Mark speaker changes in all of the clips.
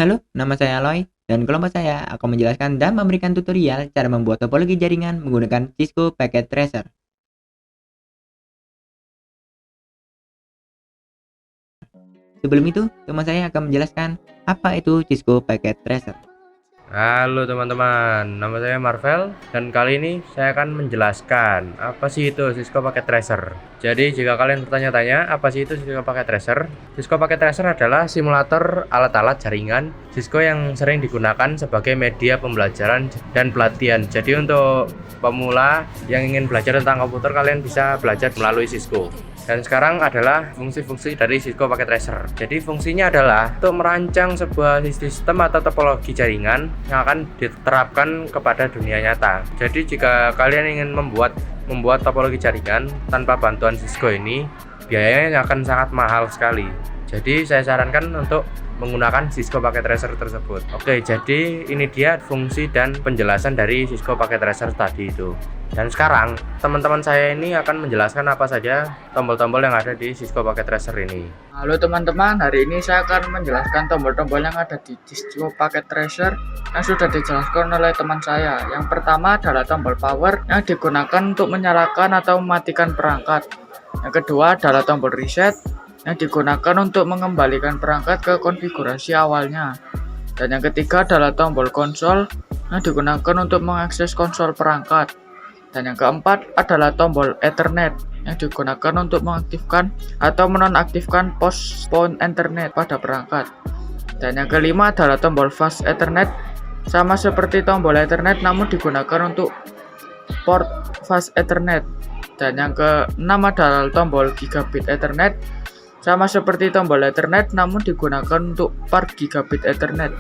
Speaker 1: Halo, nama saya Aloy, dan kelompok saya akan menjelaskan dan memberikan tutorial cara membuat topologi jaringan menggunakan Cisco Packet Tracer. Sebelum itu, teman saya akan menjelaskan apa itu Cisco Packet Tracer.
Speaker 2: Halo teman-teman, nama saya Marvel dan kali ini saya akan menjelaskan apa sih itu Cisco Packet Tracer. Jadi jika kalian bertanya-tanya apa sih itu Cisco Packet Tracer, Cisco Packet Tracer adalah simulator alat-alat jaringan Cisco yang sering digunakan sebagai media pembelajaran dan pelatihan. Jadi untuk pemula yang ingin belajar tentang komputer, kalian bisa belajar melalui Cisco. Dan sekarang adalah fungsi-fungsi dari Cisco Packet Tracer. Jadi fungsinya adalah untuk merancang sebuah sistem atau topologi jaringan yang akan diterapkan kepada dunia nyata. Jadi jika kalian ingin membuat topologi jaringan tanpa bantuan Cisco ini, biayanya akan sangat mahal sekali. Jadi saya sarankan untuk menggunakan Cisco Packet Tracer tersebut. Oke, jadi ini dia fungsi dan penjelasan dari Cisco Packet Tracer tadi itu. Dan sekarang teman-teman saya ini akan menjelaskan apa saja tombol-tombol yang ada di Cisco Packet Tracer ini.
Speaker 3: Halo teman-teman, hari ini saya akan menjelaskan tombol-tombol yang ada di Cisco Packet Tracer yang sudah dijelaskan oleh teman saya. Yang pertama adalah tombol power yang digunakan untuk menyalakan atau mematikan perangkat. Yang kedua adalah tombol reset yang digunakan untuk mengembalikan perangkat ke konfigurasi awalnya. Dan yang ketiga adalah tombol konsol yang digunakan untuk mengakses konsol perangkat. Dan yang keempat adalah tombol Ethernet yang digunakan untuk mengaktifkan atau menonaktifkan pos Ethernet pada perangkat. Dan yang kelima adalah tombol fast Ethernet, sama seperti tombol Ethernet namun digunakan untuk port fast Ethernet. Dan yang keenam adalah tombol gigabit Ethernet, sama seperti tombol Ethernet namun digunakan untuk port gigabit Ethernet.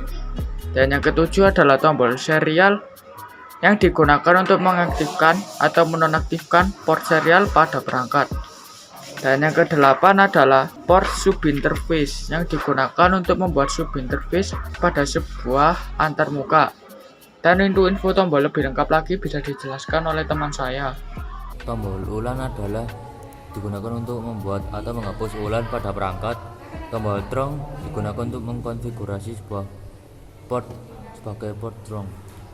Speaker 3: Dan yang ketujuh adalah tombol serial yang digunakan untuk mengaktifkan atau menonaktifkan port serial pada perangkat. Dan yang kedelapan adalah port subinterface yang digunakan untuk membuat subinterface pada sebuah antarmuka. Dan untuk info tombol lebih lengkap lagi bisa dijelaskan oleh teman saya.
Speaker 4: Tombol ulang adalah digunakan untuk membuat atau menghapus ulang pada perangkat. Tombol trong digunakan untuk mengkonfigurasi sebuah port sebagai port trong.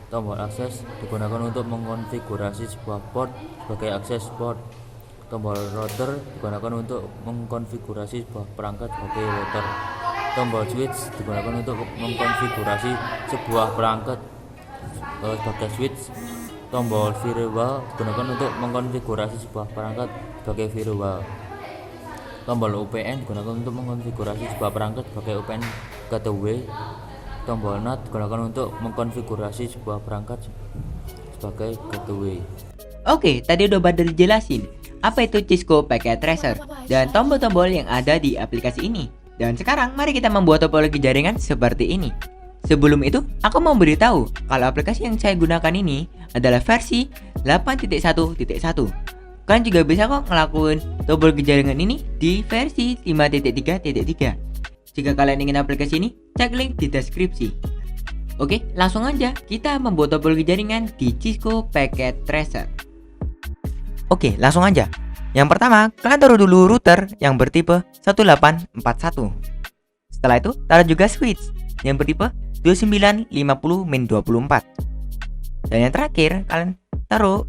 Speaker 4: Tombol akses digunakan untuk mengkonfigurasi sebuah port sebagai akses port. Tombol router digunakan untuk mengkonfigurasi sebuah perangkat sebagai router. Tombol switch digunakan untuk mengkonfigurasi sebuah perangkat sebagai switch. Tombol firewall digunakan untuk mengkonfigurasi sebuah perangkat sebagai firewall. Tombol UPN digunakan untuk mengkonfigurasi sebuah perangkat sebagai UPN gateway. Tombol NAT digunakan untuk mengkonfigurasi sebuah perangkat sebagai gateway.
Speaker 1: Oke, tadi udah pada dijelasin apa itu Cisco Packet Tracer dan tombol-tombol yang ada di aplikasi ini. Dan sekarang mari kita membuat topologi jaringan seperti ini. Sebelum itu, aku mau beritahu kalau aplikasi yang saya gunakan ini adalah versi 8.1.1. Kalian juga bisa kok ngelakuin topologi jaringan ini di versi 5.3.3. Jika kalian ingin aplikasi ini, cek link di deskripsi. Oke, langsung aja kita membuat topologi jaringan di Cisco Packet Tracer. Oke, langsung aja. Yang pertama, kalian taruh dulu router yang bertipe 1841. Setelah itu, taruh juga switch yang bertipe 2950-24. Dan yang terakhir, kalian taruh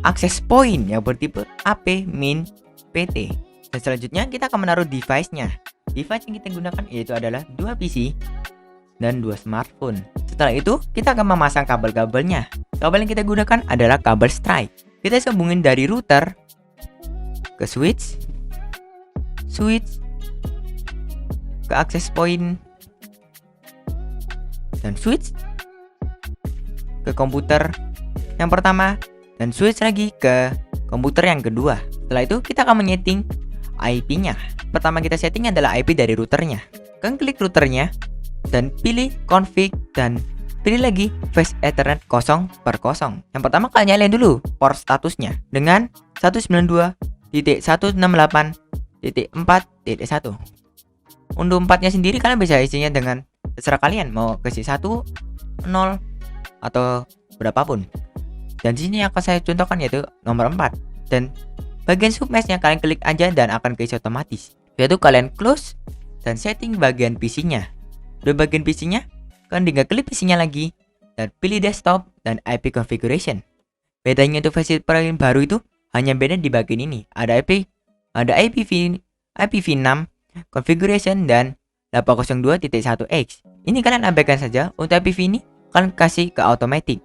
Speaker 1: access point yang bertipe AP-PT. Dan selanjutnya kita akan menaruh device-nya. Device yang kita gunakan yaitu adalah 2 PC dan 2 smartphone. Setelah itu, kita akan memasang kabel-kabelnya. Kabel yang kita gunakan adalah kabel strike. Kita sambungin dari router ke switch ke access point, dan switch ke komputer yang pertama, dan switch lagi ke komputer yang kedua. Setelah itu, kita akan menyeting IP-nya. Pertama kita setting adalah IP dari routernya. Kalian klik routernya dan pilih config dan pilih lagi fast Ethernet 0/0. Yang pertama kalian nyalain dulu port statusnya dengan 192.168.4.1. Untuk 4-nya sendiri kalian bisa isinya dengan terserah kalian mau ke 1, 0 atau berapapun. Dan di sini akan saya contohkan yaitu nomor 4. Dan bagian submeshnya kalian klik aja dan akan keisi otomatis. Yaitu kalian close dan setting bagian PC-nya. Udah bagian PC-nya, kalian tinggal klik PC-nya lagi dan pilih desktop dan IP configuration. Bedanya untuk versi paling baru itu hanya beda di bagian ini. Ada IPv6 configuration dan 802.1x. Ini kalian abaikan saja. Untuk IPv ini kalian kasih ke automatic.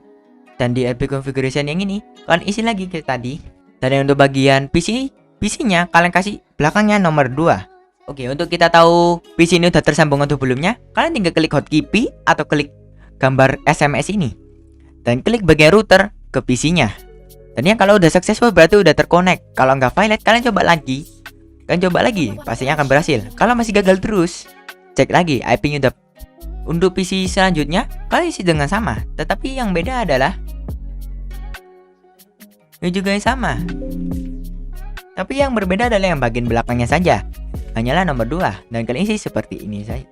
Speaker 1: Dan di IP configuration yang ini kalian isi lagi ke tadi. Dan yang untuk bagian PC-nya kalian kasih belakangnya nomor 2. Oke, untuk kita tahu PC ini udah tersambung atau belumnya, kalian tinggal klik hotkey atau klik gambar SMS ini dan klik bagian router ke PC-nya. Dan ya kalau udah successful berarti udah terkonek. Kalau nggak valid kalian coba lagi. Pastinya akan berhasil. Kalau masih gagal terus, cek lagi IP-nya udah. Untuk PC selanjutnya kalian isi dengan sama, tetapi yang beda adalah ini juga yang sama. Tapi yang berbeda adalah yang bagian belakangnya saja. Hanyalah nomor 2 dan kalian isi seperti ini saja.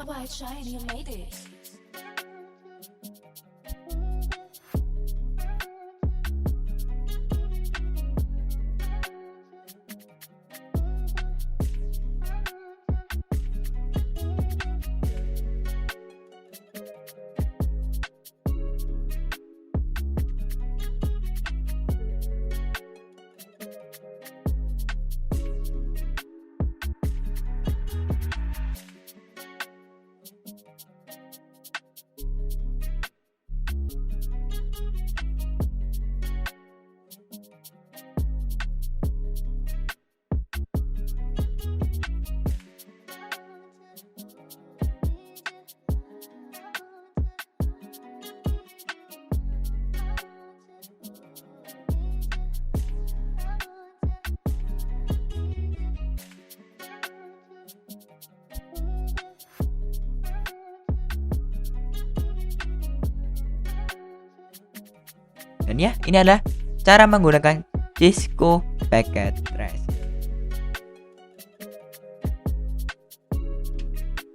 Speaker 5: White shiny ladies.
Speaker 1: Dan ya, ini adalah cara menggunakan Cisco Packet Tracer.